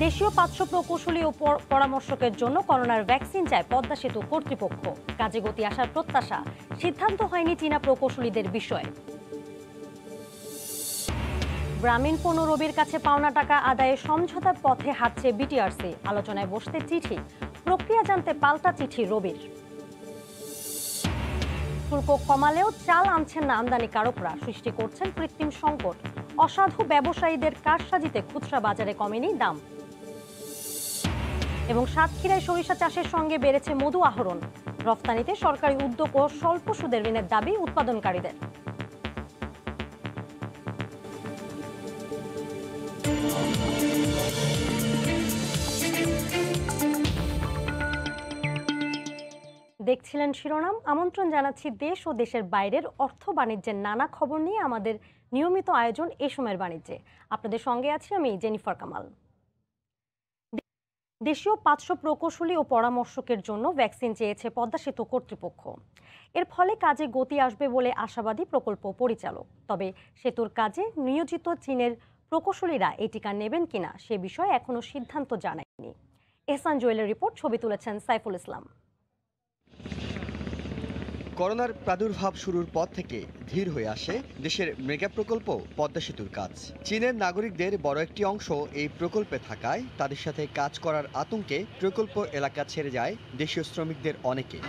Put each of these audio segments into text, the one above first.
দেশীয় ৫০০ প্রকৌশলী ও পরামর্শকের জন্য করোনার ভ্যাকসিন চায় পদ্মা সেতু কর্তৃপক্ষ। কাজে গতি আসার প্রত্যাশা, সিদ্ধান্ত হয়নি চীনা প্রকৌশলীদের বিষয়ে। গ্রামীণফোন ও রবির কাছে পাওনা টাকা আদায়ে সমঝোতার পথে হাঁটছে বিটিআরসি। আলোচনায় বসতে চিঠি, প্রক্রিয়া জানতে পাল্টা চিঠি রবির। শুল্ক কমালেও চাল আনছেন না আমদানিকারকরা, সৃষ্টি করছেন কৃত্রিম সংকট। অসাধু ব্যবসায়ীদের কারসাজিতে খুচরা বাজারে কমেনি দাম। এবং সাতক্ষীরায় সরিষা চাষের সঙ্গে বেড়েছে মধু আহরণ। রফতানিতে সরকারি উদ্যোগ ও স্বল্প সুদের ঋণের দাবি উৎপাদনকারীদের। দেখছিলেন শিরোনাম। আমন্ত্রণ জানাচ্ছি দেশ ও দেশের বাইরের অর্থ বাণিজ্যের নানা খবর নিয়ে আমাদের নিয়মিত আয়োজন এ সময়ের বাণিজ্যে। আপনাদের সঙ্গে আছি আমি জেনিফার কামাল। দেশীয় ৫০০ প্রকৌশলী ও পরামর্শকের জন্য ভ্যাকসিন চেয়েছে পদ্মা সেতু কর্তৃপক্ষ। এর ফলে কাজে গতি আসবে বলে আশাবাদী প্রকল্প পরিচালক। তবে সেতুর কাজে নিয়োজিত চীনের প্রকৌশলীরা এই টিকা নেবেন কিনা সে বিষয়ে এখনো সিদ্ধান্ত জানায়নি। এহসান জুয়েলের রিপোর্ট, ছবি তুলেছেন সাইফুল ইসলাম। করোনার প্রাদুর্ভাব শুরুর পর থেকে ধীর হয়ে আসে দেশের মেগা প্রকল্প পদ্মা সেতুর কাজ। চীনের নাগরিকদের বড় একটি অংশ এই প্রকল্পে থাকায় তাদের সাথে কাজ করার আতঙ্কে প্রকল্প এলাকা ছেড়ে যায় দেশীয় শ্রমিকদের অনেকে।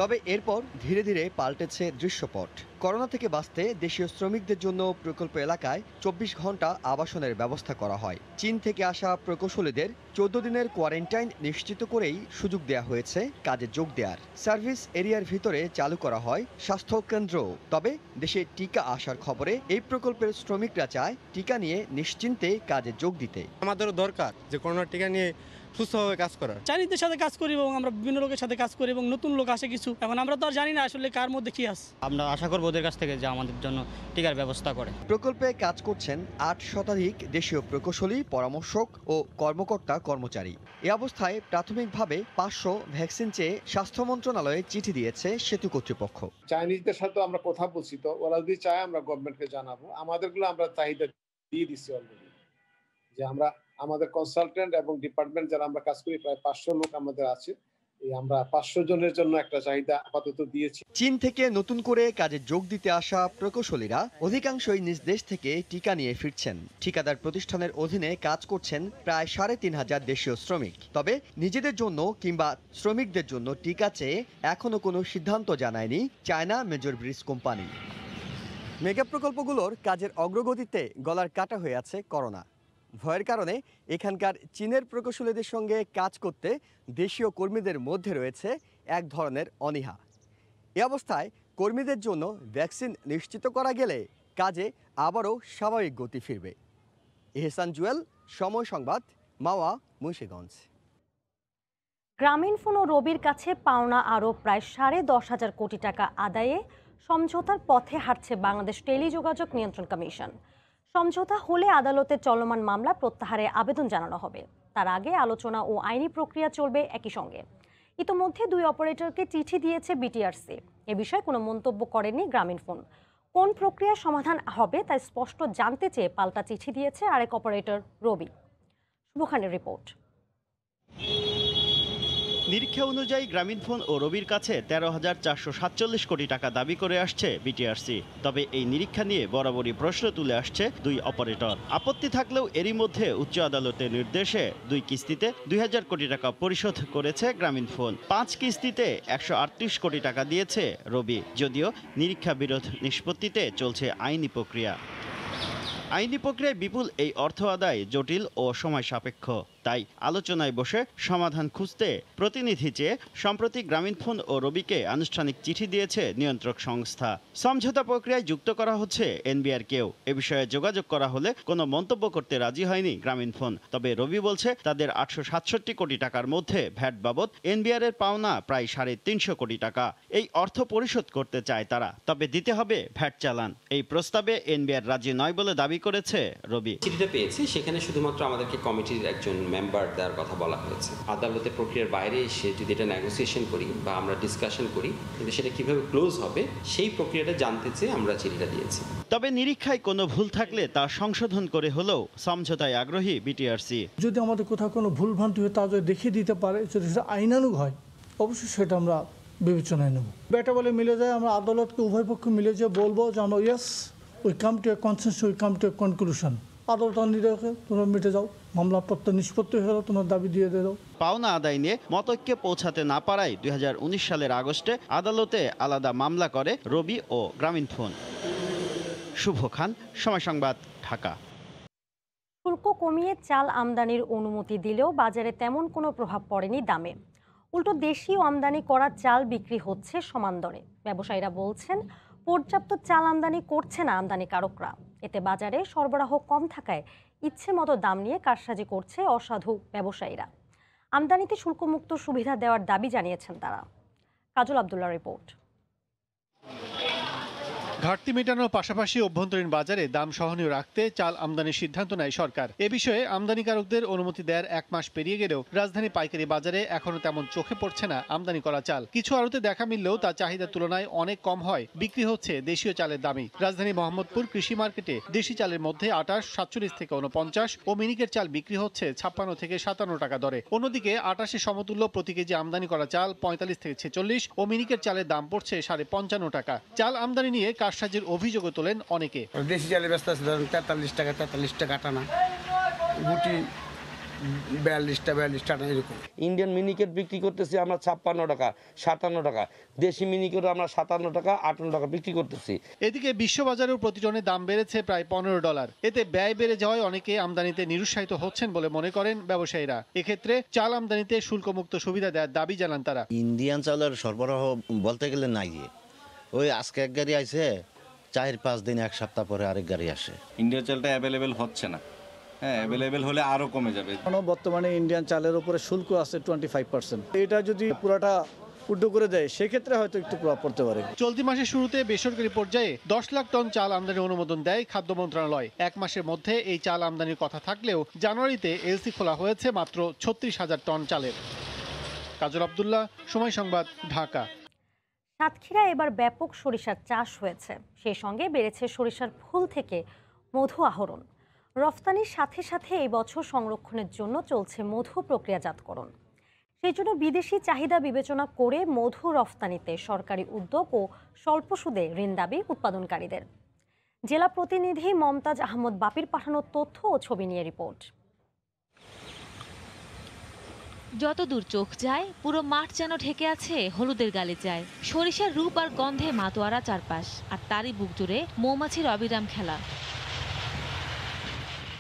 তবে এরপর ধীরে ধীরে পাল্টেছে দৃশ্যপট। করোনা থেকে বাঁচতে দেশীয় শ্রমিকদের জন্য প্রকল্প এলাকায় ২৪ ঘন্টা আবাসনের ব্যবস্থা করা হয়। চীন থেকে আসা প্রকৌশলীদের ১৪ দিনের কোয়ারেন্টাইন নিশ্চিত করেই সুযোগ দেওয়া হয়েছে কাজে যোগ দেওয়ার। সার্ভিস এরিয়ার ভিতরে চালু করা হয় স্বাস্থ্য কেন্দ্র। তবে দেশে টিকা আসার খবরে এই প্রকল্পের শ্রমিকরা চায় টিকা নিয়ে নিশ্চিন্তে কাজে যোগ দিতে। আমাদেরও দরকার যে করোনার টিকা নিয়ে সুস্থভাবে কাজ করার। চাইনিজদের সাথে কাজ করি এবং আমরা বিভিন্ন লোকের সাথে কাজ করি এবং নতুন লোক আসে কিছু। এখন আমরা তো আর জানি না আসলে কার মধ্যে কি আছে। আমরা আশা করব ওদের কাছ থেকে যে আমাদের জন্য টিকার ব্যবস্থা করে। প্রকল্পে কাজ করছেন ৮ শতাধিক দেশীয় প্রকৌশলী, পরামর্শক ও কর্মকর্তা কর্মচারী। এ অবস্থায় প্রাথমিকভাবে ৫০০ ভ্যাকসিন চেয়ে স্বাস্থ্য মন্ত্রণালয়ে চিঠি দিয়েছে সেতু কর্তৃপক্ষ। চাইনিজদের সাথে আমরা কথা বলছি, তো ওরা যদি চায় আমরা গভর্নমেন্টকে জানাবো। আমাদেরগুলো আমরা চাহিদা দিয়ে দিচ্ছি অলরেডি, যে আমরা আমাদের কনসালটেন্ট এবং ডিপার্টমেন্ট যারা আমরা কাজ করি প্রায় ৫০০ লোক আমাদের আছে। আমরা ৫০০ জনের জন্য একটা চাহিদা আপাতত দিয়েছি। চীন থেকে নতুন করে কাজে যোগ দিতে আসা প্রকৌশলীরা অধিকাংশই নিজ দেশ থেকে টিকা নিয়ে ফিরছেন। ঠিকাদার প্রতিষ্ঠানের অধীনে কাজ করছেন প্রায় ৩৫০০ দেশীয় শ্রমিক। তবে নিজেদের জন্য কিংবা শ্রমিকদের জন্য টিকা চেয়ে এখনো কোনো সিদ্ধান্ত জানায়নি China Major Bridge Company. Mega প্রকল্পগুলোর কাজের অগ্রগতিতে গলার কাটা হয়ে আছে করোনা। ভয়ের কারণে এখানকার চীনের প্রকৌশলীদের সঙ্গে কাজ করতে দেশীয় কর্মীদের মধ্যে রয়েছে এক ধরনের অনীহা। এ অবস্থায় কর্মীদের জন্য ভ্যাকসিন নিশ্চিত করা গেলে কাজে আবারও স্বাভাবিক গতি ফিরবে। এহসান জুয়েল, সময় সংবাদ, মাওয়া, মুন্সিগঞ্জ। গ্রামীণফোন ও রবির কাছে পাওনা আরও প্রায় ১০.৫ কোটি টাকা আদায়ে সমঝোতার পথে হাঁটছে বাংলাদেশ টেলিযোগাযোগ নিয়ন্ত্রণ কমিশন। সমঝোতা হলে আদালতে চলমান মামলা প্রত্যাহারে আবেদন জানানো হবে। তার আগে আলোচনা ও আইনি প্রক্রিয়া চলবে একই সঙ্গে। ইতোমধ্যে দুই অপারেটরকে চিঠি দিয়েছে বিটিআরসি। এ বিষয়ে কোনো মন্তব্য করেনি গ্রামীণফোন। কোন প্রক্রিয়ার সমাধান হবে তা স্পষ্ট জানতে চেয়ে পাল্টা চিঠি দিয়েছে আরেক অপারেটর রবি। শুভখানের রিপোর্ট। নিরীক্ষা অনুযায়ী গ্রামীণফোন ও রবির কাছে ১৩,৪৪৭ কোটি টাকা দাবি করে আসছে বিটিআরসি। তবে এই নিরীক্ষা নিয়ে বরাবরই প্রশ্ন তুলে আসছে দুই অপারেটর। আপত্তি থাকলেও এরই মধ্যে উচ্চ আদালতের নির্দেশে ২ কিস্তিতে ২,০০০ কোটি টাকা পরিশোধ করেছে গ্রামীণফোন। ৫ কিস্তিতে ১৩৮ কোটি টাকা দিয়েছে রবি। যদিও নিরীক্ষা বিরোধ নিষ্পত্তিতে চলছে আইনি প্রক্রিয়া। আইনি প্রক্রিয়ায় বিপুল এই অর্থ আদায় জটিল ও সময় সাপেক্ষ। তাই আলোচনায় বসে সমাধান খুঁজতে প্রতিনিধি চেয়ে সম্প্রতি গ্রামীণফোন ও রবিকে আনুষ্ঠানিক চিঠি দিয়েছে নিয়ন্ত্রক সংস্থা। সমঝোতা প্রক্রিয়ায় যুক্ত করা হচ্ছে এনবিআরকেও। এ বিষয়ে যোগাযোগ করা হলে কোনো মন্তব্য করতে রাজি হয়নি গ্রামীণফোন। তবে রবি বলছে তাদের ৮৬৭ কোটি টাকার মধ্যে ভ্যাট বাবদ এনবিআর এর পাওনা প্রায় ৩৫০ কোটি টাকা। এই অর্থ পরিশোধ করতে চায় তারা, তবে দিতে হবে ভ্যাট চালান। এই প্রস্তাবে এনবিআর রাজি নয় বলে দাবি দাবি করেছে রবি। চিঠিটা পেয়েছি, সেখানে শুধুমাত্র আমাদেরকে কমিটির একজন মেম্বার দেওয়ার কথা বলা হয়েছে। আদালতের প্রক্রিয়ার বাইরে এসে যদি এটা নেগোসিয়েশন করি বা আমরা ডিসকাশন করি, কিন্তু সেটা কিভাবে ক্লোজ হবে সেই প্রক্রিয়াটা জানতে চেয়ে আমরা চিঠিটা দিয়েছি। তবে নিরীক্ষায় কোনো ভুল থাকলে তা সংশোধন করে হলেও সমঝোতায় আগ্রহী বিটিআরসি। যদি আমাদের কোথাও কোনো ভুলভ্রান্তি হয় তা যদি দেখিয়ে দিতে পারে, যদি সেটা আইনানুগ হয়, অবশ্যই সেটা আমরা বিবেচনায় নেব। ব্যাটা বলে মিলে যায়, আমরা আদালতকে উভয় পক্ষ মিলে যে বলবো যে আমরা yes we come to a consensus, we come to a conclusion. আদালত নিরীক্ষে তোমরা মিটে যাও, মামলা প্রত্যাহার নিষ্পত্তি হলো, তোমার দাবি দিয়ে দাও। পাওনা আদায় নিয়ে মতৈক্যে পৌঁছাতে না পারায় 2019 সালের আগস্টে আদালতে আলাদা মামলা করে রবি ও গ্রামীণফোন। শুভ খান, সময় সংবাদ, ঢাকা। শুল্ক কমিয়ে চাল আমদানির অনুমতি দিলেও বাজারে তেমন কোনো প্রভাব পড়েনি দামে। উল্টো দেশীয় আমদানি করা চাল বিক্রি হচ্ছে সমান দরে। ব্যবসায়ীরা বলছেন পর্যাপ্ত চাল আমদানি করছে না আমদানিকারকরা। এতে বাজারে সরবরাহ কম থাকায় ইচ্ছে মতো দাম নিয়ে কারসাজি করছে অসাধু ব্যবসায়ীরা। আমদানিতে শুল্কমুক্ত সুবিধা দেওয়ার দাবি জানিয়েছেন তারা। কাজল আব্দুল্লাহ রিপোর্ট। ঘাটতি মেটানোর পাশাপাশি অভ্যন্তরীণ বাজারে দাম সহনীয় রাখতে চাল আমদানির সিদ্ধান্ত নেয় সরকার। এ বিষয়ে আমদানিকারকদের অনুমতি দেওয়ার 1 মাস পেরিয়ে গেলেও রাজধানী পাইকারি বাজারে এখনো তেমন চোখে পড়ছে না আমদানি করা চাল। কিছু আড়তে দেখা মিললেও তা চাহিদার তুলনায় অনেক কম হয় বিক্রি হচ্ছে দেশীয় চালের দামই। রাজধানী মোহাম্মদপুর কৃষি মার্কেটে দেশি চালের মধ্যে 28, 47 থেকে 49 ও মিনিকেট চাল বিক্রি হচ্ছে 56 থেকে 57 টাকা দরে। অন্যদিকে 28 সমতুল্য প্রতি কেজি আমদানি করা চাল 45 থেকে 46 ও মিনিকেট চালের দাম পড়ছে 55.5 টাকা। চাল আমদানি নিয়ে কারসাজির অভিযোগও তোলেন অনেকে। দেশি চালের ব্যস্ত আছে, ধরুন 43 টাকা টানা, গুটি 42 টাকা এরকম। ইন্ডিয়ান মিনিকেট বিক্রি করতেছি আমরা 56 টাকা, 57 টাকা। দেশি মিনিকেট আমরা 57 টাকা, 58 টাকা বিক্রি করতেছি। এদিকে বিশ্ববাজারেও প্রতি টনে দাম বেড়েছে প্রায় $15। এতে ব্যয় বেড়ে যাওয়ায় অনেকে আমদানিতে নিরুৎসাহিত হচ্ছেন বলে মনে করেন ব্যবসায়ীরা। এক্ষেত্রে চাল আমদানিতে শুল্কমুক্ত সুবিধা দেওয়ার দাবি জানান তারা। ইন্ডিয়ান চালের সরবরাহ বলতে গেলে নাই, ওই আজকে এক গাড়ি আইছে, 4-5 দিন, 1 সপ্তাহ পরে আরেক গাড়ি আসে। ইন্ডিয়ান চালটা অ্যাভেলেবেল হচ্ছে না। হ্যাঁ, অ্যাভেলেবেল হলে আরো কমে যাবে। বর্তমানে ইন্ডিয়ান চালের উপরে শুল্ক আছে 25%। এটা যদি পুরাটা উল্টো করে দেয় সেক্ষেত্রে হয়তো একটু প্রভাব পড়তে পারে। চলতি মাসের শুরুতে বেসরকারি পর্যায়ে 10 লাখ টন চাল আমদানির অনুমোদন দেয় খাদ্য মন্ত্রণালয়। 1 মাসের মধ্যে এই চাল আমদানির কথা থাকলেও জানুয়ারিতে এলসি খোলা হয়েছে মাত্র 36,000 টন চালের। কাজল আব্দুল্লাহ, সময় সংবাদ, ঢাকা। সাতক্ষীরায় এবার ব্যাপক সরিষার চাষ হয়েছে, সেই সঙ্গে বেড়েছে সরিষার ফুল থেকে মধু আহরণ। রফতানির সাথে সাথে এই বছর সংরক্ষণের জন্য চলছে মধু প্রক্রিয়াজাতকরণ। সেই জন্য বিদেশি চাহিদা বিবেচনা করে মধু রফতানিতে সরকারি উদ্যোগ ও স্বল্প সুদে ঋণ দাবি উৎপাদনকারীদের। জেলা প্রতিনিধি মমতাজ আহমদ বাপির পাঠানো তথ্য ও ছবি নিয়ে রিপোর্ট। যতদূর চোখ যায় পুরো মাঠ যেন ঢেকে আছে হলুদের গালিচায়। সরিষার রূপ আর গন্ধে মাতোয়ারা চারপাশ, আর তারই বুক জুড়ে মৌমাছির অবিরাম খেলা।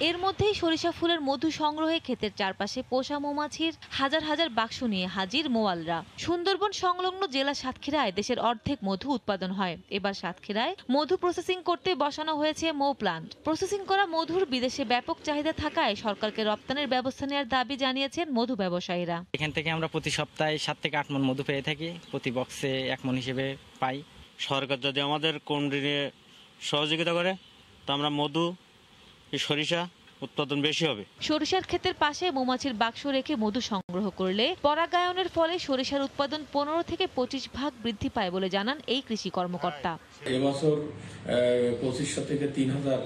এর মধ্যেই সরিষা ফুলের মধু সংগ্রহে ক্ষেতের চারপাশে পোষা মৌমাছির হাজার হাজার বাক্স নিয়ে হাজির মোয়ালরা। সুন্দরবন সংলগ্ন জেলা সাতক্ষীরায় দেশের অর্ধেক মধু উৎপাদন হয়। এবার সাতক্ষীরায় মধু প্রসেসিং করতে বসানো হয়েছে মৌ প্লান্ট। প্রসেসিং করা মধুর বিদেশে ব্যাপক চাহিদা থাকায় সরকারকে রপ্তানির ব্যবস্থা নেওয়ার দাবি জানিয়েছেন মধু ব্যবসায়ীরা। এখান থেকে আমরা প্রতি সপ্তাহে 7 থেকে 8 মণ মধু পেয়ে থাকি, প্রতি বক্সে 1 মণ হিসেবে পাই। সরকার যদি আমাদের কোন ঋণে সহযোগিতা করে তো আমরা মধু, সরিষা উৎপাদন বেশি হবে। সরিষার ক্ষেতের পাশে মৌমাছির বাক্স রেখে মধু সংগ্রহ করলে পরাগায়নের ফলে সরিষার উৎপাদন 15 থেকে 25 ভাগ বৃদ্ধি পায় বলে জানান এই কৃষি কর্মকর্তা। এবছর 2500 থেকে 3000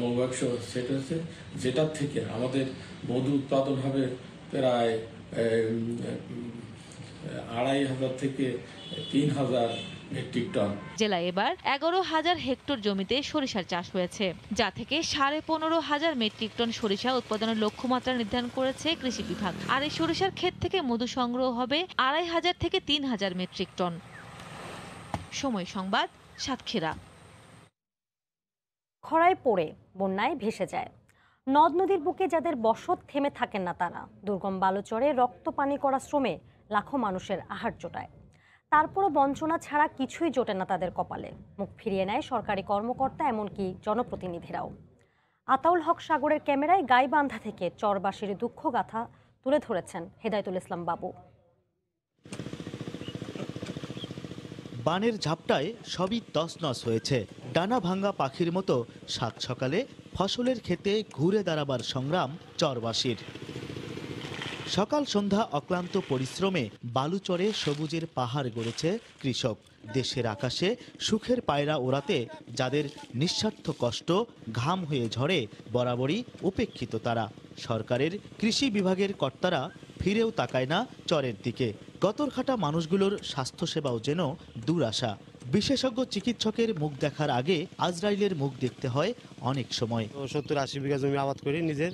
মৌবাক্স সেট হয়েছে, যেটার থেকে আমাদের মধু উৎপাদন হবে প্রায় 2500 থেকে 3000 মেট্রিক টন। জেলায় এবার 11,000 হেক্টর জমিতে সরিষার চাষ হয়েছে, যা থেকে 15,500 মেট্রিক টন সরিষা উৎপাদনের লক্ষ্যমাত্রা নির্ধারণ করেছে কৃষি বিভাগ। আর এই সরিষার ক্ষেত থেকে মধু সংগ্রহ হবে 2,500 থেকে 3,000 মেট্রিক টন। সময় সংবাদ, সাতক্ষীরা। খরায় পড়ে বন্যায় ভেসে যায় নদ নদীর বুকে যাদের বসত থেমে থাকেন না তারা। দুর্গম বালুচরে রক্ত পানি করা শ্রমে লাখো মানুষের আহার জোটায়। তারপরও বঞ্চনা ছাড়া কিছুই জোটে না তাদের কপালে। মুখ ফিরিয়ে নেয় সরকারি কর্মকর্তা, এমনকি জনপ্রতিনিধিরাও। আতাউল হক সাগরের ক্যামেরায় গাইবান্ধা থেকে চরবাসীর দুঃখগাথা তুলে ধরেছেন হেদায়েতুল ইসলাম বাবু। বানের ঝাপটায় সবই তছনছ হয়েছে। ডানা ভাঙ্গা পাখির মতো সাত সকালে ফসলের ক্ষেতে ঘুরে দাঁড়াবার সংগ্রাম চরবাসীর। সকাল সন্ধ্যা অক্লান্ত পরিশ্রমে বালুচরে সবুজের পাহাড় গড়েছে কৃষক। দেশের আকাশে সুখের পায়রা ওড়াতে যাদের নিঃস্বার্থ কষ্ট ঘাম হয়ে ঝরে বরাবরই উপেক্ষিত তারা। সরকারের কৃষি বিভাগের কর্তারা ফিরেও তাকায় না চরের দিকে। গতরখাটা মানুষগুলোর স্বাস্থ্যসেবাও যেন দুরাশা। বিশেষজ্ঞ চিকিৎসকের মুখ দেখার আগে আজরাইলের মুখ দেখতে হয় অনেক সময়। 70-80 বিঘা জমি আবাদ করি নিজের,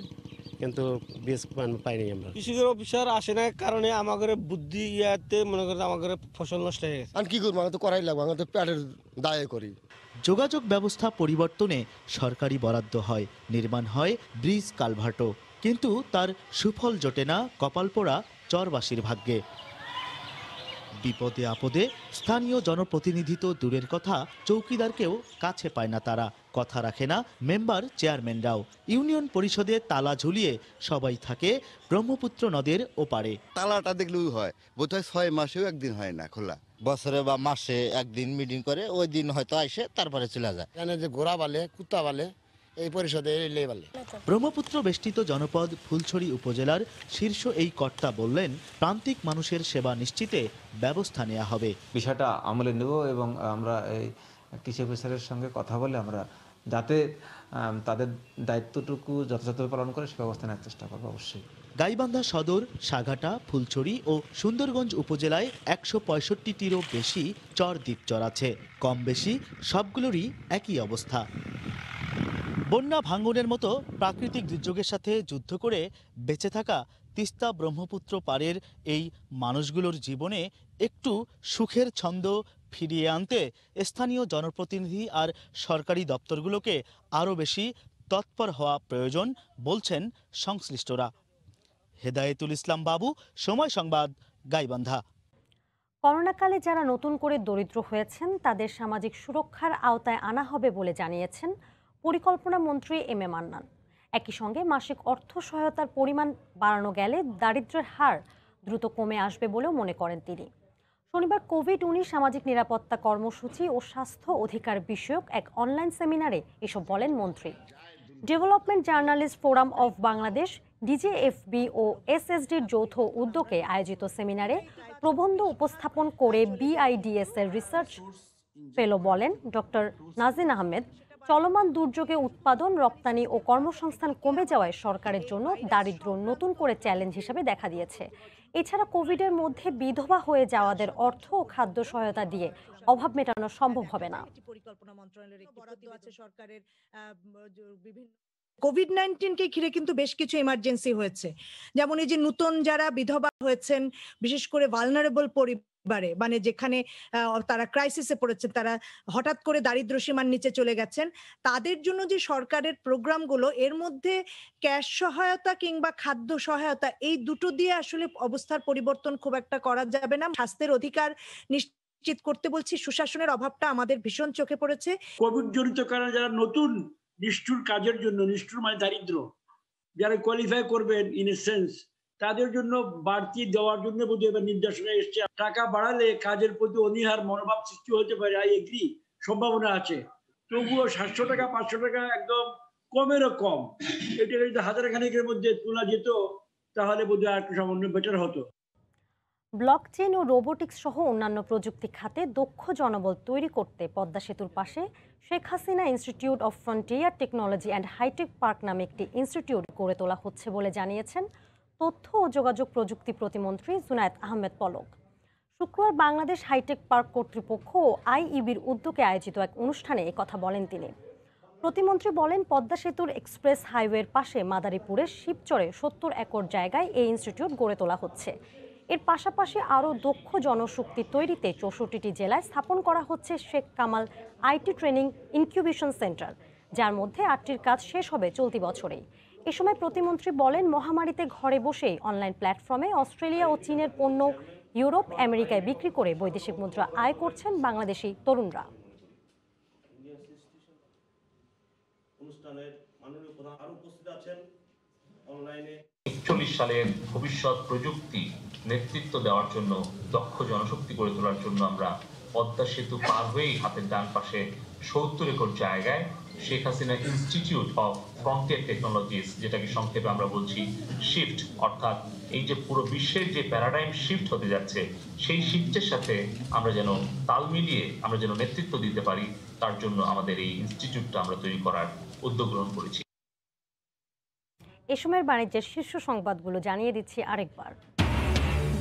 কিন্তু বীজ পাইনি আমরা। কৃষকের অফিসার আসে না কারণে আমাদের বুদ্ধি ইয়াতে মনে করেন আমাদের ফসল নষ্ট হয়ে গেছে। আর কি করবো, আমাদের করাই লাগবে, আমাদের পেটের দায়ে করি। যোগাযোগ ব্যবস্থা পরিবর্তনে সরকারি বরাদ্দ হয়, নির্মাণ হয় ব্রিজ কালভার্টও, কিন্তু তার সুফল জোটে না কপালপোড়া চরবাসীর ভাগ্যে। বিপদে আপদে স্থানীয় জনপ্রতিনিধি তো দূরের কথা, চৌকিদারকেও কাছে পায় না তারা। কথা রাখে না মেম্বার চেয়ারম্যানরাও। ইউনিয়ন পরিষদে তালা ঝুলিয়ে সবাই থাকে ব্রহ্মপুত্র নদের ওপারে। তালাটা দেখলেই হয়, বোধহয় 6 মাসেও একদিন হয় না খোলা। বছরে বা মাসে একদিন মিটিং করে, ওই দিন হয়তো আসে তারপরে চলে যায়। জানে যে ঘোড়া বালে কুত্তা বালে এই পরিষদে বালে। ব্রহ্মপুত্র বেষ্টিত জনপদ ফুলছড়ি উপজেলার শীর্ষ এই কর্তা বললেন, প্রান্তিক মানুষের সেবা নিশ্চিতে ব্যবস্থা নেওয়া হবে। বিষয়টা আমলে নেব এবং আমরা এই কৃষি অফিসারের সঙ্গে কথা বলে আমরা যাতে তাদের দায়িত্বটুকু যথাযথভাবে পালন করে সে ব্যবস্থা নেওয়ার চেষ্টা করবো অবশ্যই। গাইবান্ধা সদর, সাঘাটা, ফুলছড়ি ও সুন্দরগঞ্জ উপজেলায় 165টিরও বেশি চর দ্বীপচর আছে। কম বেশি সবগুলোরই একই অবস্থা। বন্যা ভাঙনের মতো প্রাকৃতিক দুর্যোগের সাথে যুদ্ধ করে বেঁচে থাকা তিস্তা ব্রহ্মপুত্র পাড়ের এই মানুষগুলোর জীবনে একটু সুখের ছন্দ ফিরিয়ে আনতে স্থানীয় জনপ্রতিনিধি আর সরকারি দপ্তরগুলোকে আরও বেশি তৎপর হওয়া প্রয়োজন বলছেন সংশ্লিষ্টরা। হেদায়েতুল ইসলাম বাবু, সময় সংবাদ, গাইবান্ধা। করোনাকালে যারা নতুন করে দরিদ্র হয়েছেন তাদের সামাজিক সুরক্ষার আওতায় আনা হবে বলে জানিয়েছেন পরিকল্পনা মন্ত্রী এম এ মান্নান। একই সঙ্গে মাসিক অর্থ সহায়তার পরিমাণ বাড়ানো গেলে দারিদ্র্যের হার দ্রুত কমে আসবে বলেও মনে করেন তিনি। শনিবার কোভিড-19 সামাজিক নিরাপত্তা কর্মসূচি ও স্বাস্থ্য অধিকার বিষয়ক এক অনলাইন সেমিনারে এসব বলেন মন্ত্রী। Development Journalist Forum of Bangladesh, DJFB ও এসএসডির যৌথ উদ্যোগে আয়োজিত সেমিনারে প্রবন্ধ উপস্থাপন করে বিআইডিএস এর রিসার্চ ফেলো বলেন ডক্টর নাজিন আহমেদ, চলমান দুর্যোগে উৎপাদন, রপ্তানি ও কর্মসংস্থান কমে যাওয়ায় সরকারের জন্য দারিদ্র্য নতুন করে চ্যালেঞ্জ হিসেবে দেখা দিয়েছে। এছাড়া কোভিডের মধ্যে বিধবা হয়ে যাওয়াদের অর্থ ও খাদ্য সহায়তা দিয়ে অভাব মেটানো সম্ভব হবে না। পরিকল্পনা মন্ত্রণালয়ের বরাদ্দ আছে সরকারের বিভিন্ন কোভিড-19 কে ঘিরে কিন্তু বেশ কিছু ইমার্জেন্সি হয়েছে, যেমন এই যে নতুন যারা বিধবা হয়েছেন, বিশেষ করে ভালনারেবল পরিবারে, মানে যেখানে তারা ক্রাইসিসে পড়েছেন, তারা হঠাৎ করে দারিদ্র সীমার নিচে চলে গেছেন, তাদের জন্য যে সরকারের প্রোগ্রামগুলো, এর মধ্যে ক্যাশ সহায়তা কিংবা খাদ্য সহায়তা, এই দুটো দিয়ে আসলে অবস্থার পরিবর্তন খুব একটা করা যাবে না। স্বাস্থ্যের অধিকার নিশ্চিত করতে বলছি, সুশাসনের অভাবটা আমাদের ভীষণ চোখে পড়েছে। কোভিড জনিত কারণে যারা নতুন নিষ্ঠুর কাজের জন্য, নিষ্ঠুর মানে দারিদ্র, যারা কোয়ালিফাই করবেন ইন এ সেন্স, তাদের জন্য বাড়তি দেওয়ার জন্য বোধহয় এবার নির্দেশনা এসছে। টাকা বাড়ালে কাজের প্রতি অনীহার মনোভাব সৃষ্টি হতে পারে, আই এগ্রি, সম্ভাবনা আছে। তবুও 700 টাকা 500 টাকা একদম কমেরও কম, এটা যদি হাজারখানেকের মধ্যে তোলা যেত তাহলে বোধহয় আর একটু সামান্য বেটার হতো। ব্লকচেন ও রোবোটিক্স সহ অন্যান্য প্রযুক্তি খাতে দক্ষ জনবল তৈরি করতে পদ্মা সেতুর পাশে Sheikh Hasina institute of frontier technology and high tech park নামে একটি ইনস্টিটিউট গড়ে তোলা হচ্ছে বলে জানিয়েছেন তথ্য ও যোগাযোগ প্রযুক্তি প্রতিমন্ত্রী জুনায়েদ আহমেদ পলক। শুক্রবার বাংলাদেশ হাইটেক পার্ক কর্তৃপক্ষ ও আইইবির উদ্যোগে আয়োজিত এক অনুষ্ঠানে একথা বলেন তিনি। প্রতিমন্ত্রী বলেন, পদ্মা সেতুর এক্সপ্রেস হাইওয়ের পাশে মাদারীপুরের শিবচরে 70 একর জায়গায় এই ইনস্টিটিউট গড়ে তোলা হচ্ছে। এর পাশাপাশি আরও দক্ষ জনশক্তি তৈরিতে 64টি জেলায় স্থাপন করা হচ্ছে Sheikh Kamal IT training incubation centre, যার মধ্যে 8টির কাজ শেষ হবে চলতি বছরেই। এ সময় প্রতিমন্ত্রী বলেন, মহামারীতে ঘরে বসেই অনলাইন প্ল্যাটফর্মে অস্ট্রেলিয়া ও চীনের পণ্য ইউরোপ, আমেরিকায় বিক্রি করে বৈদেশিক মুদ্রা আয় করছেন বাংলাদেশি তরুণরা। 41 সালের ভবিষ্যৎ প্রযুক্তি নেতৃত্ব দেওয়ার জন্য, দক্ষ জনশক্তি গড়ে তোলার জন্য আমরা পদ্মা সেতু পার হয়েই হাতের ডান পাশে 70 একর জায়গায় Sheikh Hasina institute of frontier technologies, যেটাকে সংক্ষেপে আমরা বলছি শিফট, অর্থাৎ এই যে পুরো বিশ্বের যে প্যারাডাইম শিফট হতে যাচ্ছে, সেই শিফটের সাথে আমরা যেন তাল মিলিয়ে আমরা যেন নেতৃত্ব দিতে পারি, তার জন্য আমাদের এই ইনস্টিটিউটটা আমরা তৈরি করার উদ্যোগ গ্রহণ করেছি। এ সময়ের বাণিজ্যের শীর্ষ সংবাদগুলো জানিয়ে দিচ্ছি আরেকবার।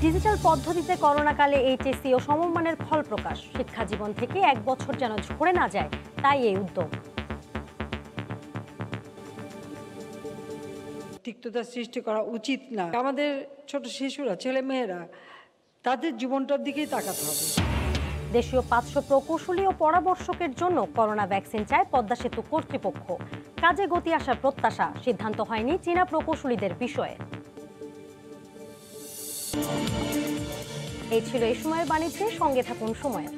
ডিজিটাল পদ্ধতিতে করোনাকালে এইচএসসি ও সমমানের ফল প্রকাশ, শিক্ষা জীবন থেকে 1 বছর যেন ঝরে না যায়, তাই এই উদ্যোগ। তিক্ততা সৃষ্টি করা উচিত না। আমাদের ছোট শিশুরা, ছেলে মেয়েরা, তাদের জীবনটার দিকেই তাকাতে হবে। দেশীয় 500 প্রকৌশলী ও পরামর্শকের জন্য করোনা ভ্যাকসিন চায় পদ্মা সেতু কর্তৃপক্ষ। কাজে গতি আসার প্রত্যাশা, সিদ্ধান্ত হয়নি চীনা প্রকৌশলীদের বিষয়ে। এই ছিল এই সময়ের বাণিজ্যের, সঙ্গে থাকুন সময়ের।